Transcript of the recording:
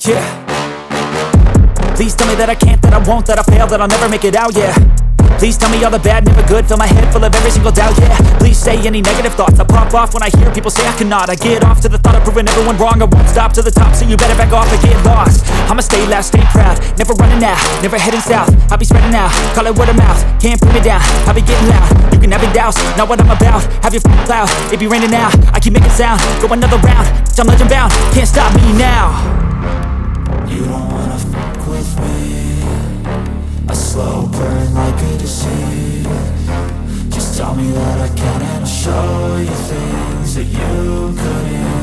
Yeah. Please tell me that I can't, that I won't, that I fail, that I'll never make it out, yeah. Please tell me all the bad, never good, fill my head full of every single doubt, yeah. Please say any negative thoughts, I pop off when I hear people say I cannot. I get off to the thought of proving everyone wrong, I won't stop to the top, so you better back off and get lost. I'ma stay loud, stay proud, never running out, never heading south. I'll be spreading out, call it word of mouth, can't put me down, I'll be getting loud. You can have your doubts, not what I'm about, have your cloud, it be raining now, I keep making sound, go another round, I'm legend bound, can't stop me now. You don't wanna fuck with me, a slow burn like a disease. Just tell me that I can and I'll show you things that you couldn't